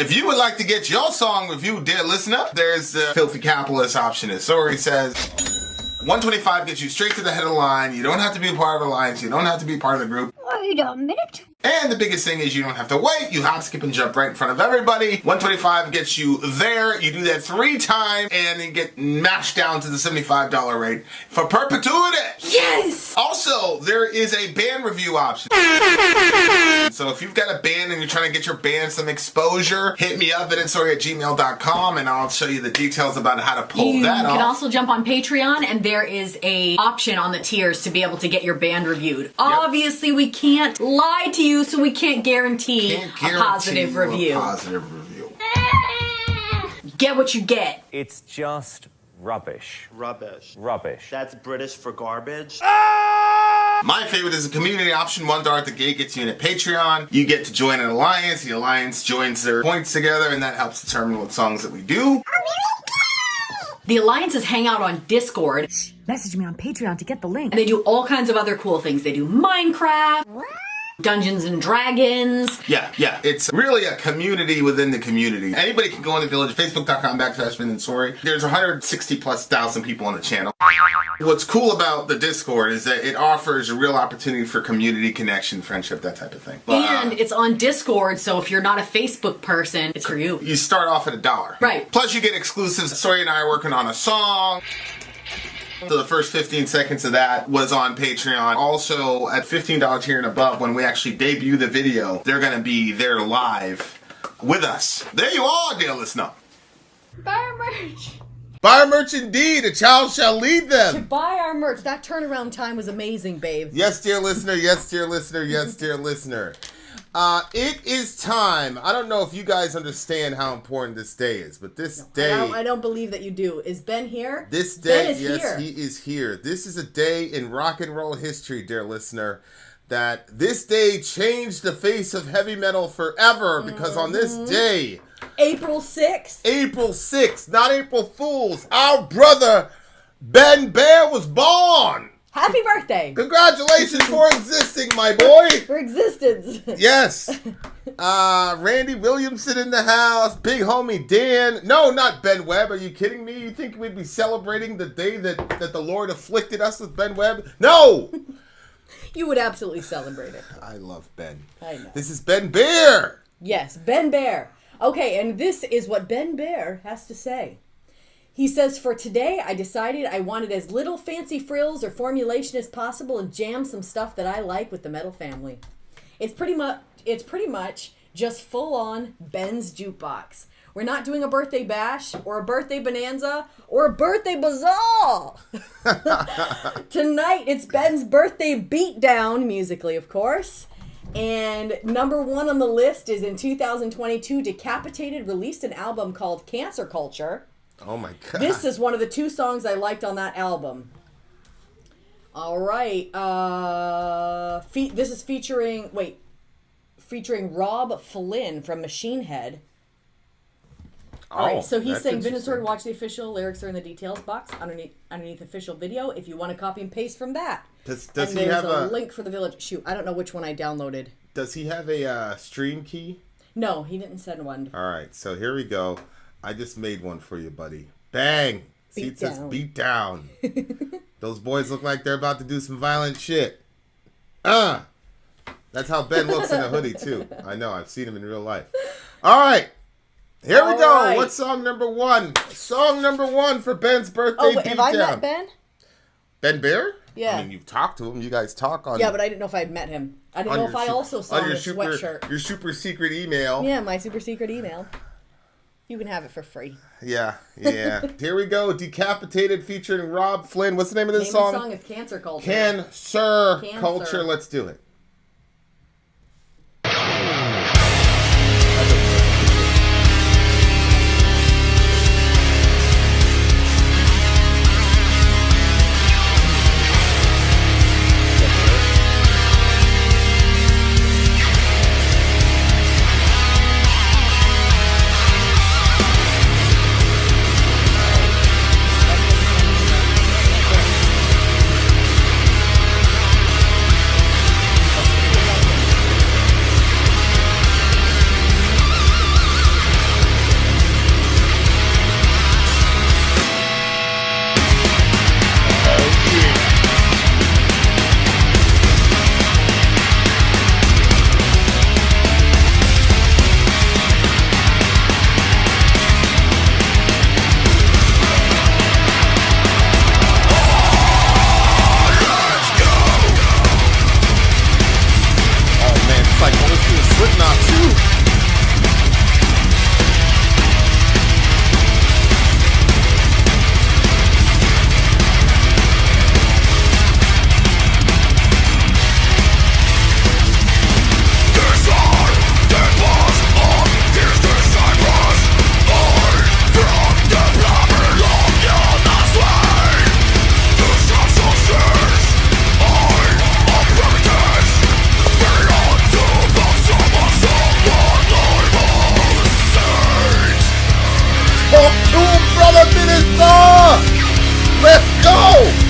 If you would like to get your song reviewed, dear listener, there's the Filthy Capitalist option. As Sori says, $125 gets you straight to the head of the line. You don't have to be a part of the alliance. You don't have to be part of the group. Wait a minute. And the biggest thing is you don't have to wait. You hop, skip, and jump right in front of everybody. $125 gets you there. You do that 3 times, and you get mashed down to the $75 rate for perpetuity. Yes! Also, there is a band review option. So if you've got a band and you're trying to get your band some exposure, hit me up at vinsori@gmail.com, and I'll show you the details about how to pull that off. You can also jump on Patreon, and there is a option on the tiers to be able to get your band reviewed. Obviously, we can't lie to you, so we can't guarantee a positive review. Get what you get. It's just rubbish. Rubbish. Rubbish. That's British for garbage. My favorite is the community option. $1 at the gate gets you in at Patreon. You get to join an alliance. The alliance joins their points together, and that helps determine what songs that we do. The alliances hang out on Discord. Message me on Patreon to get the link. And they do all kinds of other cool things. They do Minecraft, Dungeons and Dragons. Yeah. It's really a community within the community. Anybody can go on the village, facebook.com/Vin and Sori. There's 160,000+ people on the channel. What's cool about the Discord is that it offers a real opportunity for community connection, friendship, that type of thing. And it's on Discord, so if you're not a Facebook person, it's for you. You start off at $1. Right. Plus you get exclusives. Sori and I are working on a song. So the first 15 seconds of that was on Patreon. Also, at $15 tier and above, when we actually debut the video, they're going to be there live with us. There you are, dear listener. Buy our merch. Buy our merch indeed. A child shall lead them. To buy our merch. That turnaround time was amazing, babe. Yes, dear listener. Yes, dear listener. Yes, dear listener. It is time. I don't know if you guys understand how important this day is, but this day... I don't believe that you do. Is Ben here? This day, Ben is yes, here. he is here. This is a day in rock and roll history, dear listener, that this day changed the face of heavy metal forever, because on this day... April 6th. April 6th, not April Fools, our brother Ben Bear was born! Happy birthday. Congratulations for existing, my boy. For existence. Yes. Randy Williamson in the house. Big homie Dan. No, not Ben Webb. Are you kidding me? You think we'd be celebrating the day that the Lord afflicted us with Ben Webb? No. You would absolutely celebrate it. I love Ben. I know. This is Ben Bear. Yes, Ben Bear. Okay, and this is what Ben Bear has to say. He says, for today, I decided I wanted as little fancy frills or formulation as possible and jam some stuff that I like with the metal family. It's pretty much just full-on Ben's Jukebox. We're not doing a birthday bash or a birthday bonanza or a birthday bazaar. Tonight, it's Ben's birthday beatdown, musically, of course. And number 1 on the list is in 2022, Decapitated released an album called Cancer Culture. Oh my God. This is one of the 2 songs I liked on that album. All right. This is featuring Rob Flynn from Machine Head. All right, so he's saying Vin and Sori, watch the official. Lyrics are in the details box underneath official video if you want to copy and paste from that. Does and he have a link for the village? Shoot, I don't know which one I downloaded. Does he have a stream key? No, he didn't send one. All right, so here we go. I just made one for you, buddy. Bang! See, it says beat down. Those boys look like they're about to do some violent shit. That's how Ben looks in a hoodie, too. I know, I've seen him in real life. All right. Here we go. Right. What's song number 1? Song number 1 for Ben's birthday beatdown. Have I met Ben? Ben Bear? Yeah. I mean, you've talked to him. You guys talk on... Yeah, but I didn't know if I'd met him. I didn't know if I also saw his sweatshirt. Your super secret email. Yeah, my super secret email. You can have it for free. Yeah. Here we go. Decapitated featuring Rob Flynn. What's the name of this song? The song is Cancer Culture. Cancer Culture. Let's do it. all the minutes are. Let's go.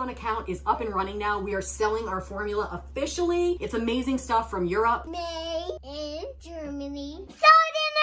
Account is up and running now. We are selling our formula officially. It's amazing stuff from Europe. Made in Germany. Sold in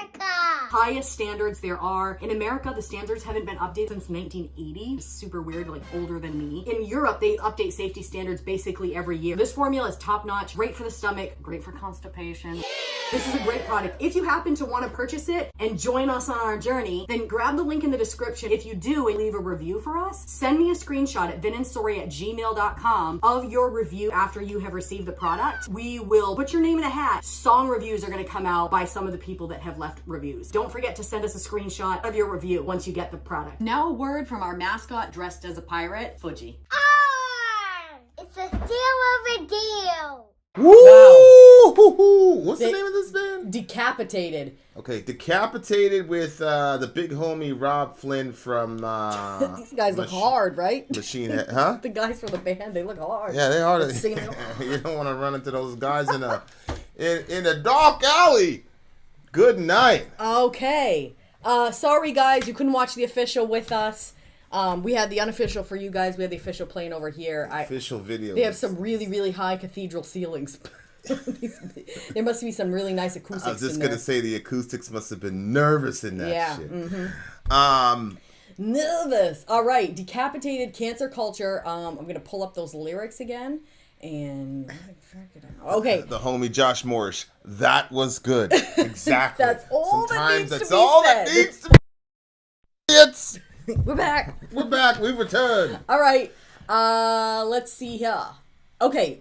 America. Highest standards there are. In America, the standards haven't been updated since 1980. It's super weird, like older than me. In Europe, they update safety standards basically every year. This formula is top notch, great for the stomach, great for constipation. This is a great product. If you happen to want to purchase it and join us on our journey, then grab the link in the description. If you do and leave a review for us, send me a screenshot at vinandsori@gmail.com of your review after you have received the product. We will put your name in a hat. Song reviews are going to come out by some of the people that have left reviews. Don't forget to send us a screenshot of your review once you get the product. Now a word from our mascot dressed as a pirate, Fuji. It's a deal of a deal. Woo! Wow. What's the name of this band? Decapitated. Okay, Decapitated with the big homie Rob Flynn from... These guys look hard, right? Machine Head, huh? The guys from the band, they look hard. Yeah, they are. You don't want to run into those guys in a dark alley. Good night. Okay. Sorry, guys, you couldn't watch the official with us. We had the unofficial for you guys. We had the official playing over here. Official video. They have some really, really high cathedral ceilings. There must be some really nice acoustics. I was just gonna say the acoustics must have been nervous in that shit. Mm-hmm. Nervous. All right, Decapitated Cancer Culture. I'm gonna pull up those lyrics again. And okay, the homie Josh Morris. That was good. Exactly. That's all Sometimes that needs that's to be all said. that needs to be. It's. We're back. We're back. We returned. All right. Let's see here. Okay,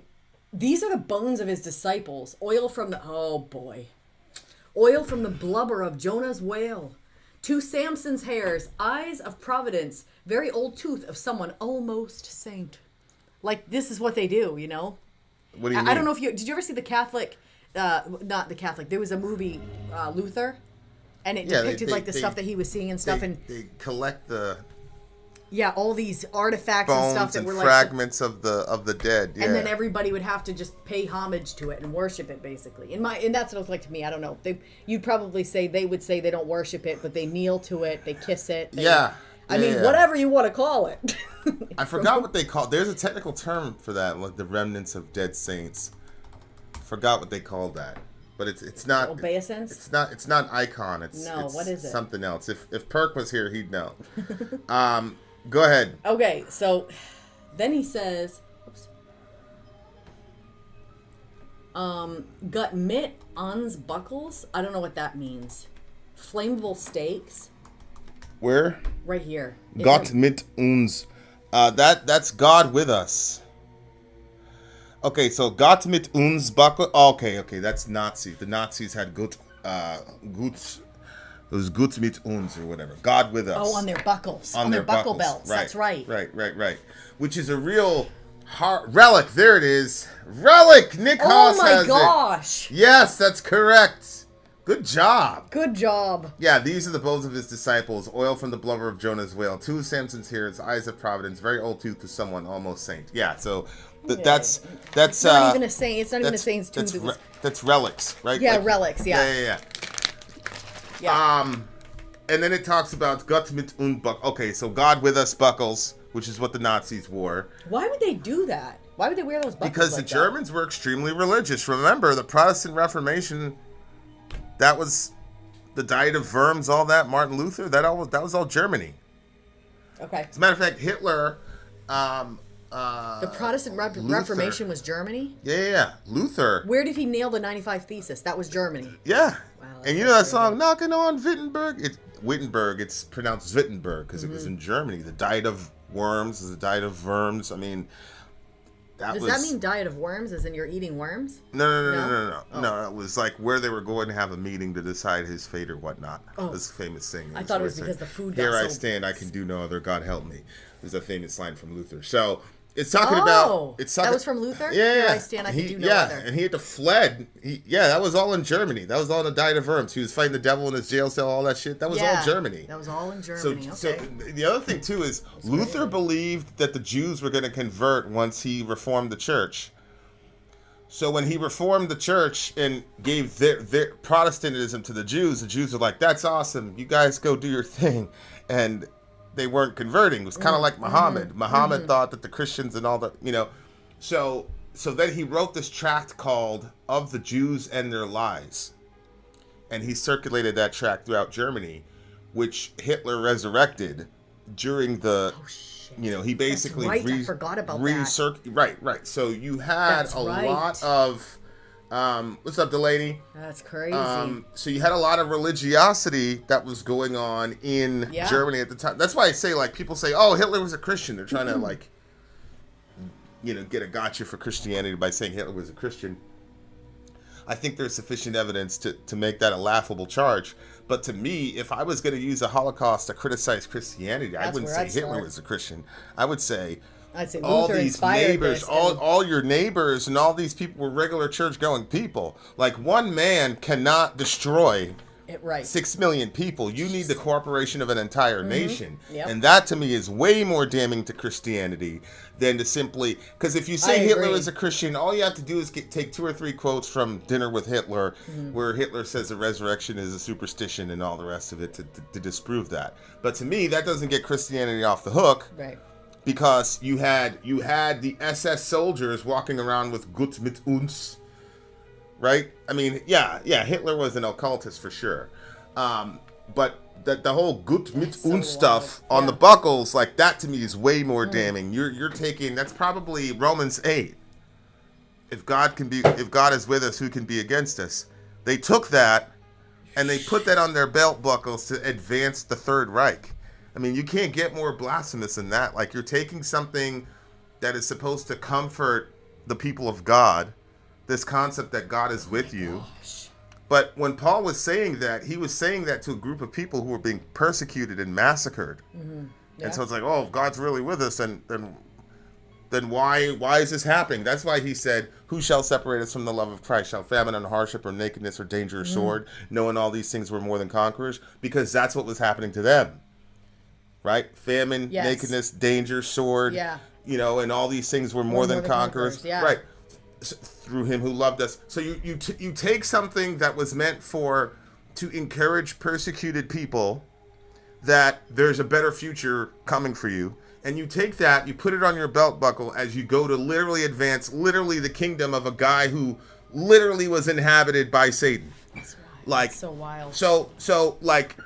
these are the bones of his disciples. Oil from the... Oh, boy. Oil from the blubber of Jonah's whale. 2 Samson's hairs. Eyes of providence. Very old tooth of someone almost saint. Like, this is what they do, you know? What do you mean? I don't know if you... Did you ever see the Catholic... not the Catholic. There was a movie, Luther, and it depicted like the stuff that he was seeing and stuff, and they collect the all these artifacts bones and stuff that and were fragments of the dead, and then everybody would have to just pay homage to it and worship it, basically. And that's what it was like to me. I don't know. You'd probably say they would say they don't worship it, but they kneel to it, they kiss it. Whatever you want to call it. I forgot what they call. There's a technical term for that, like the remnants of dead saints. Forgot what they called that, but it's not obeisance. It's not icon. It's what is it? Something else. If Perk was here, he'd know. Go ahead. Okay, so then he says, "Gut mit uns buckles." I don't know what that means. Flammable stakes. Where? Right here. Gott mit uns. That's God with us. Okay, so Gott mit uns buckle. Okay, that's Nazi. The Nazis had gut. It was gut mit uns or whatever. God with us. Oh, on their buckles. On their buckle belts. Right. That's right. Right. Which is a real relic. There it is. Relic. Nick Haas has it. Oh my gosh. Yes, that's correct. Good job. Good job. Yeah, these are the bones of his disciples. Oil from the blubber of Jonah's whale. 2 Samson's hairs. Eyes of providence. Very old tooth to someone almost saint. Yeah, so that's It's not even a saint. It's not even a saint's tooth. That's relics, right? Yeah, like, relics. Yeah. And then it talks about Gott mit uns buckles. Okay, so God with us buckles, which is what the Nazis wore. Why would they do that? Why would they wear those buckles? Because the Germans were extremely religious. Remember, the Protestant Reformation. That was the Diet of Worms, all that. Martin Luther, that was all Germany. Okay. As a matter of fact, Hitler. The Protestant Reformation was Germany? Yeah. Luther. Where did he nail the 95 Thesis? That was Germany. Yeah. Wow, and you know that song, Knocking on Wittenberg? It's Wittenberg. It's pronounced Wittenberg because it was in Germany. The Diet of Worms is the Diet of Worms. I mean, Does that mean diet of worms, as in you're eating worms? No. No, it was like where they were going to have a meeting to decide his fate or whatnot. This famous thing. I thought it was because the food got Here I stand, I can do no other, God help me. It was a famous line from Luther. So it's talking about... That was from Luther? Yeah. Here I stand, I can do no other. And he had to fled. That was all in Germany. That was all in the Diet of Worms. He was fighting the devil in his jail cell, all that shit. That was all Germany. That was all in Germany, So the other thing, too, is Luther believed that the Jews were going to convert once he reformed the church. So when he reformed the church and gave their Protestantism to the Jews were like, that's awesome. You guys go do your thing. And they weren't converting. It was kind of like Muhammad. Muhammad thought that the Christians and all the, So then he wrote this tract called Of the Jews and Their Lies. And he circulated that tract throughout Germany, which Hitler resurrected during the... he basically I forgot about that. Right. So you had lot of what's up, Delaney? That's crazy. So you had a lot of religiosity that was going on in Germany at the time. That's why I say, like, people say, "Oh, Hitler was a Christian." They're trying to get a gotcha for Christianity by saying Hitler was a Christian. I think there's sufficient evidence to make that a laughable charge. But to me, if I was going to use a Holocaust to criticize Christianity, I wouldn't say Hitler was a Christian. I'd say all these neighbors, all your neighbors and all these people were regular church-going people. Like, one man cannot destroy 6 million people. You need the cooperation of an entire nation. Yep. And that, to me, is way more damning to Christianity than to simply... Because if you say Hitler is a Christian, all you have to do is take 2 or 3 quotes from Dinner with Hitler, where Hitler says the resurrection is a superstition and all the rest of it to disprove that. But to me, that doesn't get Christianity off the hook. Right. Because you had the SS soldiers walking around with Gott mit uns, right? I mean, yeah, Hitler was an occultist for sure. But the whole Gott mit uns stuff on the buckles, like, that to me is way more damning. You're taking, that's probably Romans 8. If God is with us, who can be against us? They took that and they put that on their belt buckles to advance the Third Reich. I mean, you can't get more blasphemous than that. Like, you're taking something that is supposed to comfort the people of God, this concept that God is with you. But when Paul was saying that, he was saying that to a group of people who were being persecuted and massacred. Mm-hmm. Yeah. And so it's like, oh, if God's really with us, then why is this happening? That's why he said, who shall separate us from the love of Christ? Shall famine and hardship or nakedness or danger or sword? Knowing all these things we're more than conquerors? Because that's what was happening to them. Right? Famine, nakedness, danger, sword. Yeah. You know, and all these things were more than conquerors. Yeah. Right. Through him who loved us. So you take something that was meant to encourage persecuted people, that there's a better future coming for you, and you take that, you put it on your belt buckle as you go to literally advance the kingdom of a guy who literally was inhabited by Satan. That's wild. Like, That's so wild. So like,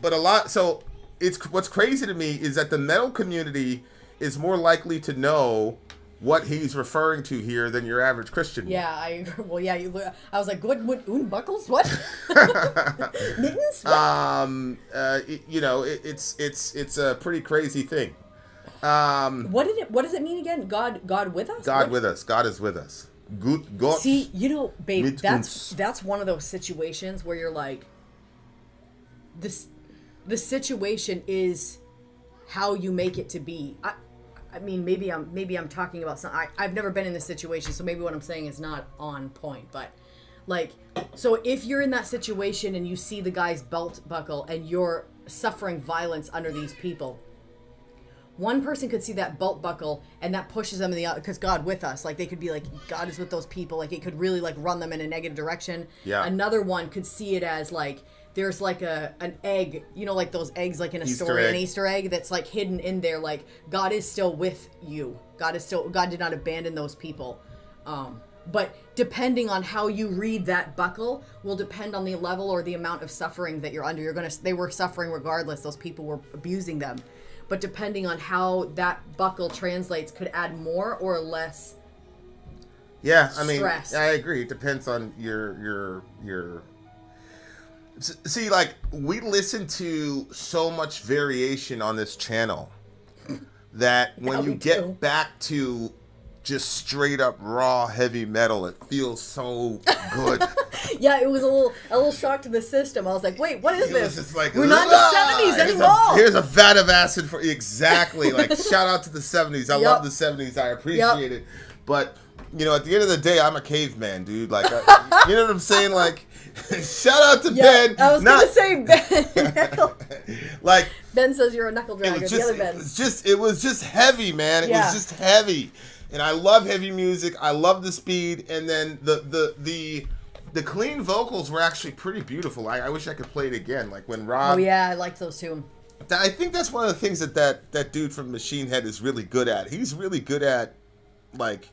but a lot. So it's what's crazy to me is that the metal community is more likely to know what he's referring to here than your average Christian. Yeah, I was like, what buckles? What? Mittens? What? You know, it's a pretty crazy thing. What does it mean again? God with us? God with us. God is with us. Gott. See, you know, babe, that's one of those situations where you're like, the situation is how you make it to be. I mean, maybe I'm talking about something. I've never been in this situation, so maybe what I'm saying is not on point. But, like, so if you're in that situation and you see the guy's belt buckle and you're suffering violence under these people, one person could see that belt buckle and that pushes them in the other, because God with us. Like, they could be like, God is with those people. Like, it could really, like, run them in a negative direction. Yeah. Another one could see it as, like, there's like an egg, you know, like those eggs, like in a story, an Easter egg that's like hidden in there. Like, God is still with you. God did not abandon those people. But depending on how you read that buckle will depend on the level or the amount of suffering that you're under. They were suffering regardless. Those people were abusing them. But depending on how that buckle translates could add more or less. Yeah, I mean, stress. I agree. It depends on your. See, like, we listen to so much variation on this channel that when you get back to just straight up raw heavy metal, it feels so good. Yeah, it was a little shock to the system. I was like, wait, what is this? Just like, we're not in the 70s anymore. Here's a vat of acid for you. Exactly. Like, shout out to the 70s. I love the 70s. I appreciate it. But, you know, at the end of the day, I'm a caveman, dude. Like, you know what I'm saying? Like, shout out to Ben. I was going to say Ben. Like, Ben says you're a knuckle dragger. The other Ben. It was just heavy, man. It was just heavy. And I love heavy music. I love the speed. And then the clean vocals were actually pretty beautiful. I wish I could play it again. Like when Rob. Oh yeah, I liked those too. I think that's one of the things that dude from Machine Head is really good at. He's really good at, like,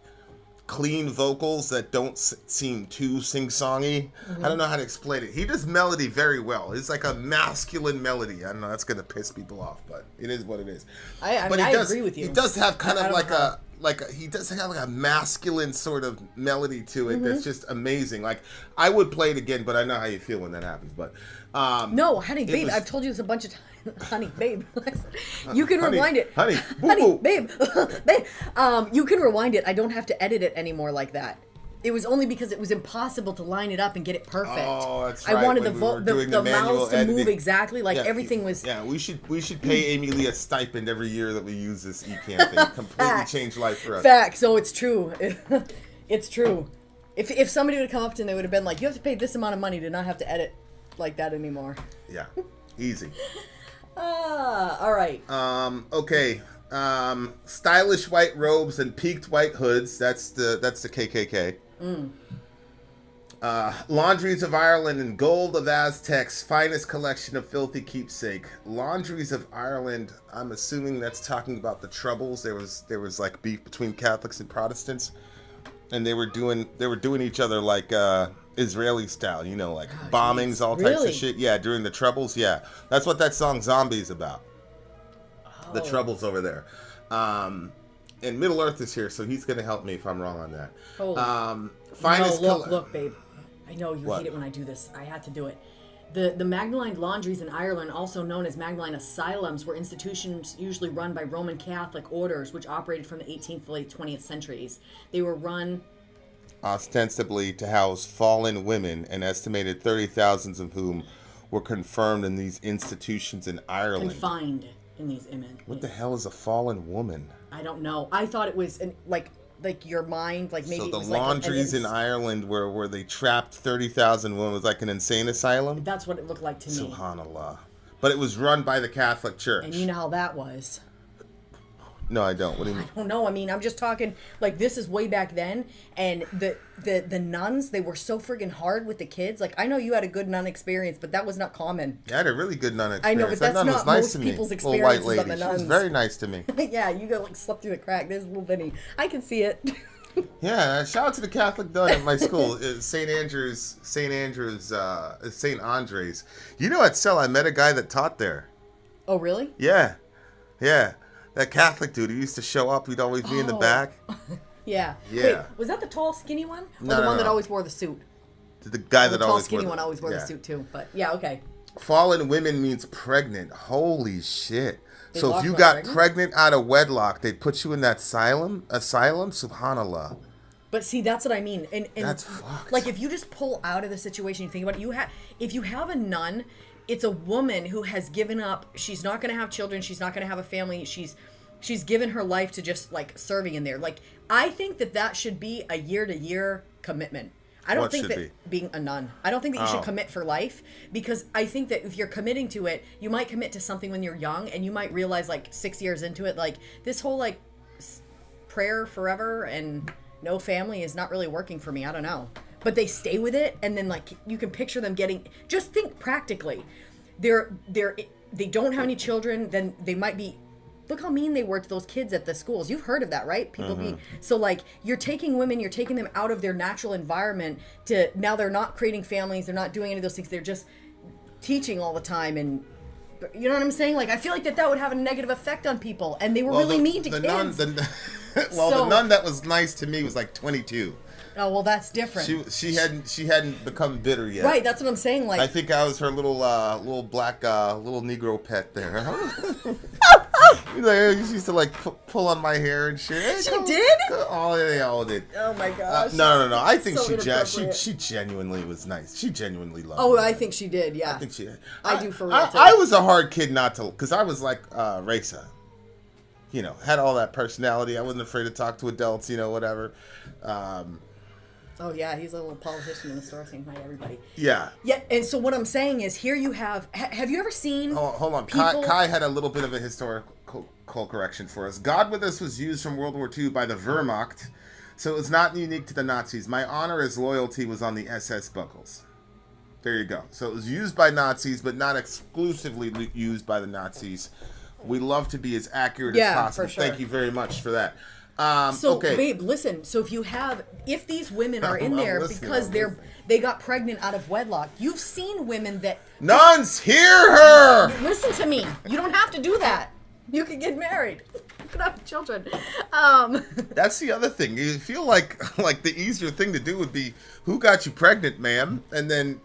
clean vocals that don't seem too sing-songy. Mm-hmm. I don't know how to explain it. He does melody very well. It's like a masculine melody. I don't know. That's going to piss people off, but it is what it is. I agree with you. It does have kind of he does have like a masculine sort of melody to it that's just amazing. Like, I would play it again, but I know how you feel when that happens. But no, honey, babe, I've told you this a bunch of times. Honey, babe, you can rewind it. Honey, babe, babe. You can rewind it. I don't have to edit it anymore like that. It was only because it was impossible to line it up and get it perfect. Oh, that's right. I wanted the mouths to move exactly, like everything was. Yeah, we should pay Amy Lee a stipend every year that we use this eCam thing. Completely changed life for us. Fact. So it's true. It's true. If somebody would have come up to them, they would have been like, "You have to pay this amount of money to not have to edit like that anymore." Yeah, easy. All right. Okay. Stylish white robes and peaked white hoods. That's the KKK. Laundries of Ireland and gold of Aztecs, finest collection of filthy keepsake. Laundries of Ireland. I'm assuming that's talking about the Troubles. There was like beef between Catholics and Protestants, and they were doing each other like Israeli style, you know, like bombings, all types of shit. Yeah, during the Troubles. Yeah, that's what that song "Zombie" is about. The Troubles over there. And Middle Earth is here, so he's going to help me if I'm wrong on that. Look, babe. I know you hate it when I do this. I had to do it. The Magdalene laundries in Ireland, also known as Magdalene asylums, were institutions usually run by Roman Catholic orders, which operated from the 18th to late 20th centuries. They were run ostensibly to house fallen women, an estimated 30,000 of whom were confirmed in these institutions in Ireland. confined in these images. What the hell is a fallen woman? I don't know. I thought it was like your mind, like maybe So it the was laundries like in Ireland where they trapped 30,000 women was like an insane asylum? That's what it looked like to me. Subhanallah. But it was run by the Catholic Church. And you know how that was. No, I don't. What do you mean? I don't know. I mean, I'm just talking like this is way back then, and the nuns, they were so friggin' hard with the kids. Like, I know you had a good nun experience, but that was not common. Yeah, I had a really good nun I experience. know, but that's that nun not was nice most to me. people's Little white experiences lady. on the She was nuns. very nice to me. Yeah, you got like slept through the crack. There's little Vinny. I can see it. Yeah, shout out to the Catholic nun at my school, St. Andre's. You know, at Cell, I met a guy that taught there. Oh, really? Yeah. That Catholic dude who used to show up, he'd always be in the back. Yeah. Yeah. Wait, was that the tall, skinny one? Or No, the no, one that no. always wore the suit? The guy The that tall, always skinny wore one always wore the yeah. suit too. But yeah, okay. Fallen women means pregnant. Holy shit. They So if locked you up got pregnant? pregnant out of wedlock, they'd put you in that asylum? Subhanallah. But see, that's what I mean. And That's fucked. like if you just pull out of the situation, you think about it, if you have a nun, it's a woman who has given up. She's not going to have children. She's not going to have a family. She's given her life to just like serving in there. Like, I think that should be a year-to-year commitment. I don't What think should that being a nun. I don't think that you should commit for life, because I think that if you're committing to it, you might commit to something when you're young, and you might realize like 6 years into it, like this whole like prayer forever and no family is not really working for me. I don't know. But they stay with it, and then like you can picture them getting, just think practically. They don't have any children, then they might be, look how mean they were to those kids at the schools. You've heard of that, right? People being so like, you're taking women, you're taking them out of their natural environment to now they're not creating families, they're not doing any of those things, they're just teaching all the time. And you know what I'm saying? Like, I feel like that would have a negative effect on people, and they were really mean to kids. The So- nun that was nice to me was like 22. Oh, well, that's different. She hadn't become bitter yet. Right, that's what I'm saying. Like, I think I was her little black little Negro pet there. She used to like pull on my hair and shit. Hey, She come- did? Oh, they all did. oh my gosh. No. I think So she inappropriate. genuinely was nice. She genuinely loved Oh, me. I think she did. Yeah. I think she. I do for real, too. I was a hard kid not to, because I was like Raisa. You know, had all that personality. I wasn't afraid to talk to adults. You know, whatever. Oh yeah, he's a little politician in the store saying hi to everybody. Yeah. Yeah, and so what I'm saying is, here you have. Have you ever seen? Hold on. people- Kai had a little bit of a historical correction for us. God with us was used from World War II by the Wehrmacht, so it was not unique to the Nazis. My honor as loyalty was on the SS buckles. There you go. So it was used by Nazis, but not exclusively used by the Nazis. We love to be as accurate as Yeah, possible. for sure. Thank you very much for that. So, okay. babe, listen. So if these women are in I'm there listening, because I'm they got pregnant out of wedlock, you've seen women that. Nuns, hear her! Listen to me. You don't have to do that. You can get married. You can have children. That's the other thing. You feel like the easier thing to do would be, who got you pregnant, ma'am? And then,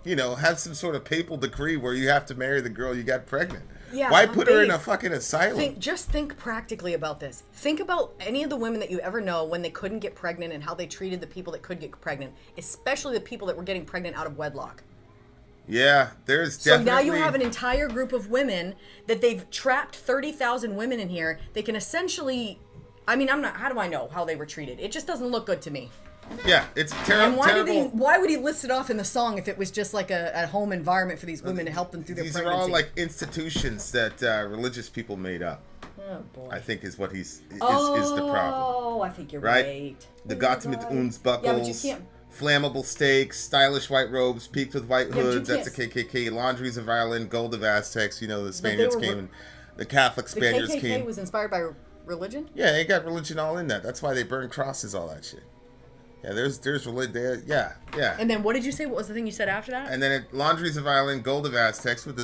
you know, have some sort of papal decree where you have to marry the girl you got pregnant. Yeah, Why put her in babe, a fucking asylum? Just think practically about this. Think about any of the women that you ever know when they couldn't get pregnant and how they treated the people that could get pregnant, especially the people that were getting pregnant out of wedlock. Yeah, there's So definitely... now you have an entire group of women that they've trapped 30,000 women in here. They can essentially, I mean, how do I know how they were treated? It just doesn't look good to me. Yeah, it's And terrible. why would he list it off in the song if it was just like a home environment for these women to help them through their These pregnancy? are all like institutions that religious people made up. Oh boy. I think is what is the problem. Oh, I think you're Right? right. The Gottemet Uns Yeah, but you buckles, can't. flammable stakes, stylish white robes, peaked with white but you hoods. That's the can't- KKK. Laundries of Ireland, gold of Aztecs. You know, the they Spaniards were- came, and the Catholic The Spaniards KKK came. was inspired by religion? Yeah, they got religion all in that. That's why they burn crosses, all that shit. Yeah, there's religion there. Yeah. And then what did you say? What was the thing you said after that? And then Laundries of Ireland, gold of Aztecs with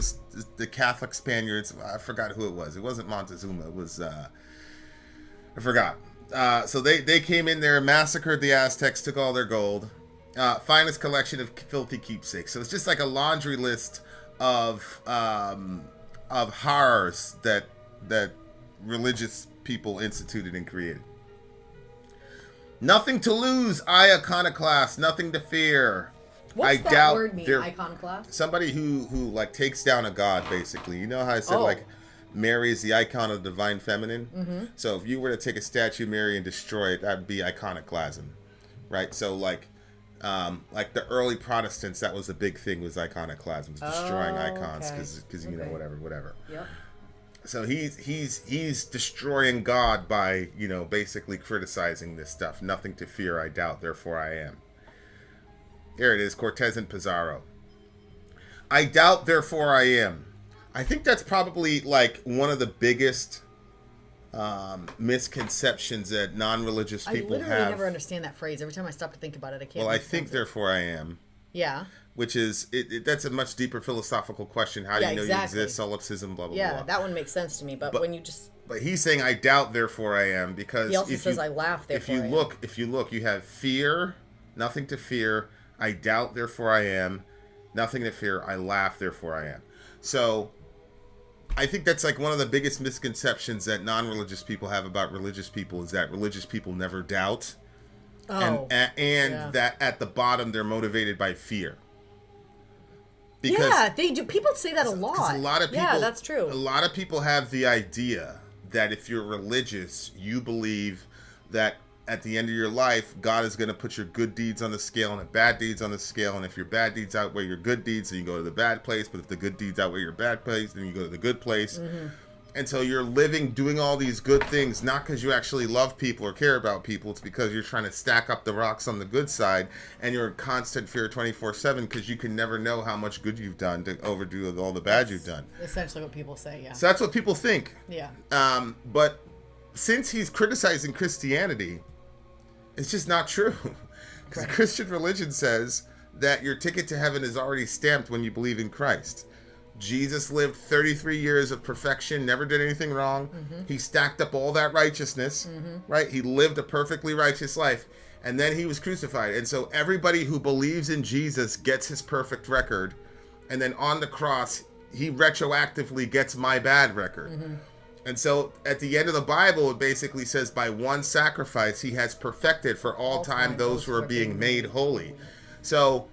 the Catholic Spaniards. I forgot who it was. It wasn't Montezuma. It was I forgot. So they came in there, massacred the Aztecs, took all their gold, finest collection of filthy keepsakes. So it's just like a laundry list of horrors that religious people instituted and created. Nothing to lose, iconoclast. Nothing to fear. What's that word mean, iconoclast? Somebody who like takes down a god, basically. You know how I said like Mary is the icon of the divine feminine? Mm-hmm. So if you were to take a statue of Mary and destroy it, that would be iconoclasm, right? So like the early Protestants, that was a big thing, was iconoclasm, was destroying icons because you know whatever. Yep. So he's destroying God by, you know, basically criticizing this stuff. Nothing to fear, I doubt, therefore I am. Here it is, Cortez and Pizarro. I doubt, therefore I am. I think that's probably like one of the biggest misconceptions that non-religious people have. I literally never understand that phrase. Every time I stop to think about it, I can't. Well, I think, therefore I am. Yeah. Which is, that's a much deeper philosophical question. How do you know you exist? Solipsism, blah, blah, blah. Yeah, that one makes sense to me. But when you just... But he's saying, I doubt, therefore I am. Because he also says, I laugh, therefore I am. If you look, you have fear, nothing to fear. I doubt, therefore I am. Nothing to fear. I laugh, therefore I am. So, I think that's like one of the biggest misconceptions that non-religious people have about religious people, is that religious people never doubt. And that at the bottom, they're motivated by fear. Because they do. People say that a lot. A lot of people, yeah, that's true. A lot of people have the idea that if you're religious, you believe that at the end of your life, God is going to put your good deeds on the scale and the bad deeds on the scale. And if your bad deeds outweigh your good deeds, then you go to the bad place. But if the good deeds outweigh your bad place, then you go to the good place. Mm-hmm. And so you're living, doing all these good things, not because you actually love people or care about people. It's because you're trying to stack up the rocks on the good side. And you're in constant fear 24/7 because you can never know how much good you've done to overdo all the bad you've done. Essentially what people say, yeah. So that's what people think. Yeah. But since he's criticizing Christianity, it's just not true. Because the Christian religion says that your ticket to heaven is already stamped when you believe in Christ. Jesus lived 33 years of perfection, never did anything wrong. Mm-hmm. He stacked up all that righteousness, right? He lived a perfectly righteous life, and then he was crucified. And so everybody who believes in Jesus gets his perfect record, and then on the cross, he retroactively gets my bad record. Mm-hmm. And so at the end of the Bible, it basically says, by one sacrifice, he has perfected for all time those who are being made holy. So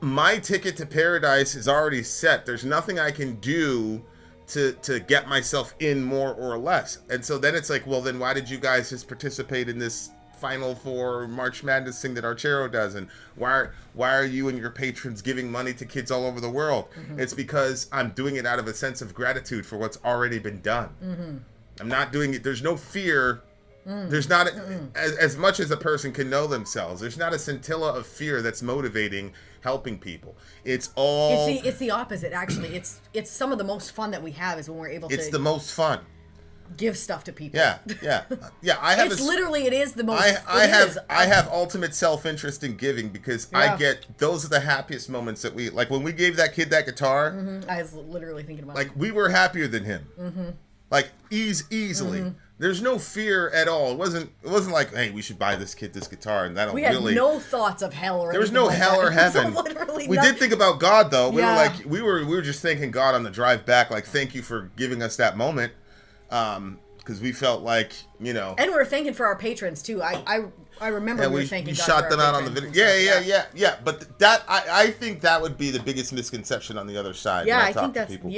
my ticket to paradise is already set. There's nothing I can do to get myself in more or less. And so then it's like, well, then why did you guys just participate in this Final Four March Madness thing that Archero does? And why are you and your patrons giving money to kids all over the world? Mm-hmm. It's because I'm doing it out of a sense of gratitude for what's already been done. Mm-hmm. I'm not doing it. There's no fear. There's not, as much as a person can know themselves, there's not a scintilla of fear that's motivating helping people. It's the opposite, actually. It's some of the most fun that we have is when we're able to. It's the most fun. Give stuff to people. Yeah. I have. It is the most. I have ultimate self-interest in giving because I get, those are the happiest moments that we, like when we gave that kid that guitar. Mm-hmm. I was literally thinking about. Like we were happier than him. Mm-hmm. Like easily. Mm-hmm. There's no fear at all. It wasn't like, hey, we should buy this kid this guitar, and that'll really. We had no thoughts of hell or. There was no hell or heaven. We did think about God though. We were we were just thanking God on the drive back, like, thank you for giving us that moment, because we felt like, you know. And we were thanking for our patrons too. I remember we were thanking God. You shot them out on the video. Yeah. But that I think that would be the biggest misconception on the other side. Yeah, when I think that's people,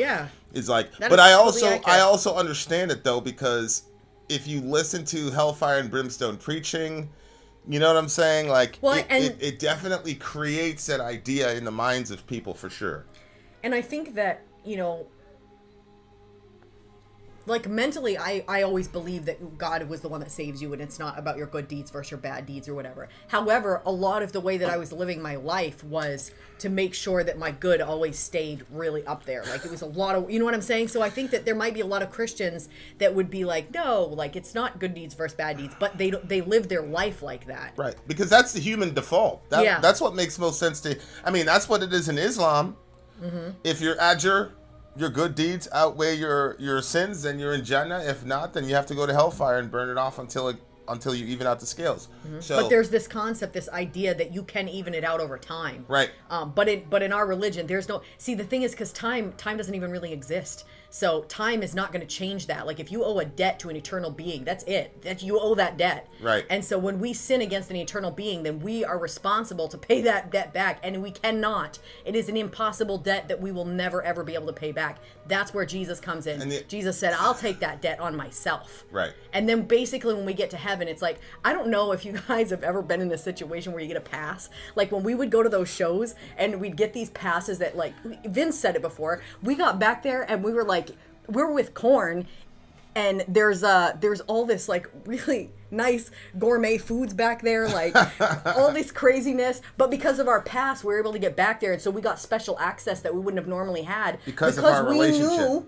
is like. But I also understand it though, because if you listen to Hellfire and Brimstone preaching, you know what I'm saying? Like, it definitely creates that idea in the minds of people for sure. And I think that, you know, like mentally, I always believe that God was the one that saves you, and it's not about your good deeds versus your bad deeds or whatever. However, a lot of the way that I was living my life was to make sure that my good always stayed really up there. Like, it was a lot of, you know what I'm saying? So I think that there might be a lot of Christians that would be like, no, like, it's not good deeds versus bad deeds, but they live their life like that. Right, because that's the human default. That's what makes most sense to, I mean, that's what it is in Islam. Mm-hmm. If you're Ajr, your good deeds outweigh your sins, then you're in Jannah. If not, then you have to go to hellfire and burn it off until until you even out the scales. So, But there's this concept, this idea that you can even it out over time. Right. But in our religion, there's no. See, the thing is, because time doesn't even really exist. So time is not going to change that. Like if you owe a debt to an eternal being, that's it. That you owe that debt. Right. And so when we sin against an eternal being, then we are responsible to pay that debt back, and we cannot. It is an impossible debt that we will never ever be able to pay back. That's where Jesus comes in. Jesus said, "I'll take that debt on myself." Right. And then basically when we get to heaven, it's like, I don't know if you guys have ever been in a situation where you get a pass. Like when we would go to those shows and we'd get these passes that, like, Vince said it before, we got back there and we were like, we're with Korn, and there's all this like really nice gourmet foods back there, like all this craziness, but because of our pass we were able to get back there, and so we got special access that we wouldn't have normally had because of our relationship.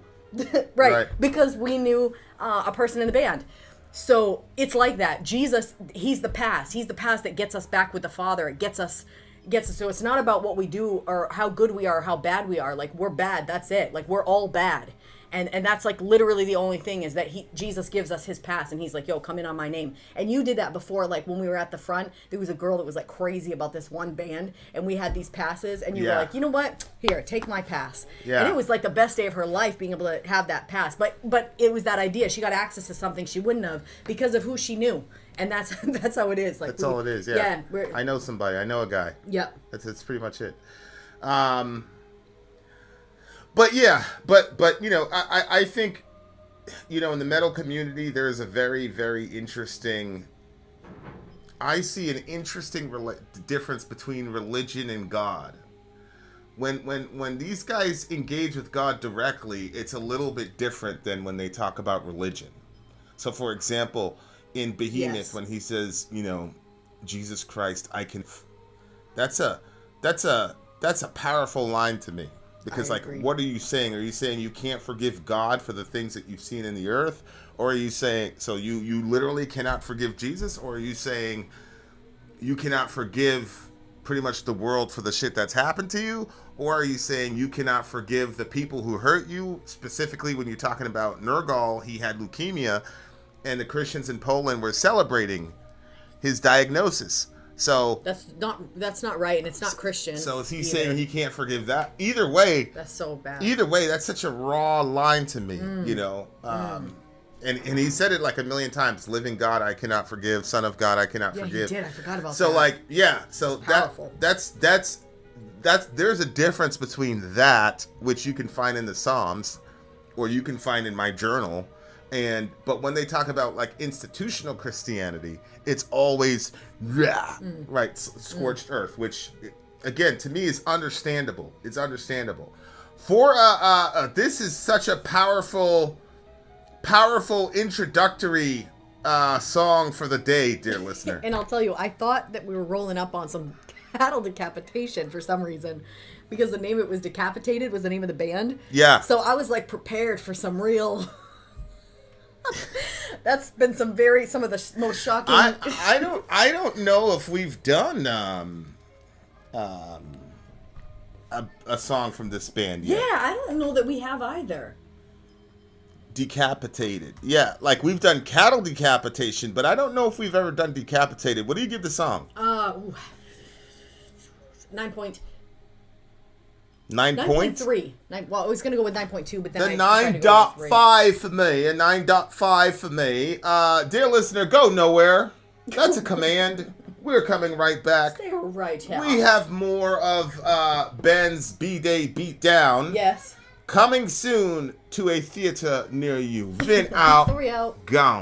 right, because we knew a person in the band. So it's like that. Jesus, he's the pass that gets us back with the Father. It gets us. So it's not about what we do or how good we are or how bad we are. Like we're bad, that's it. Like we're all bad. And that's like literally the only thing is that Jesus gives us his pass, and he's like, yo, come in on my name. And you did that before, like when we were at the front, there was a girl that was like crazy about this one band, and we had these passes, and you were like, you know what? Here, take my pass. Yeah. And it was like the best day of her life being able to have that pass. But it was that idea. She got access to something she wouldn't have because of who she knew. And that's how it is. Like that's all it is, yeah. I know somebody. I know a guy. Yep. That's pretty much it. But yeah, but you know, I think, you know, in the metal community, there's a very, very interesting. I see an interesting difference between religion and God. When these guys engage with God directly, it's a little bit different than when they talk about religion. So, for example, in Behemoth, when he says, you know, Jesus Christ, I can. That's a powerful line to me. Because, like, what are you saying? Are you saying you can't forgive God for the things that you've seen in the earth? Or are you saying, so you literally cannot forgive Jesus? Or are you saying you cannot forgive pretty much the world for the shit that's happened to you? Or are you saying you cannot forgive the people who hurt you? Specifically, when you're talking about Nergal, he had leukemia, and the Christians in Poland were celebrating his diagnosis. So that's not right, and it's not Christian. So is he saying he can't forgive that? Either way, that's so bad. Either way, that's such a raw line to me, you know. And he said it like a million times. Living God, I cannot forgive. Son of God, I cannot forgive. Yeah, he did. I forgot about that. So like, yeah. So that's that's there's a difference between that, which you can find in the Psalms, or you can find in my journal. But when they talk about like institutional Christianity, it's always right, scorched earth, which again to me is understandable. It's understandable. For this is such a powerful introductory song for the day, dear listener. And I'll tell you, I thought that we were rolling up on some cattle decapitation for some reason, because the name it was Decapitated was the name of the band. Yeah. So I was like prepared for some real. That's been some of the most shocking. I don't know if we've done a song from this band yet. Yeah, I don't know that we have either. Decapitated. Yeah, like we've done cattle decapitation, but I don't know if we've ever done Decapitated. What do you give the song? 9 point. 9 points? 9.3. Well, I was going to go with 9.2, but then the 9.5 for me. A 9.5 for me. Dear listener, go nowhere. That's a command. We're coming right back. Stay right here. We have more of Ben's B-Day Beatdown. Yes. Coming soon to a theater near you. Vin out. Sori out. Gone.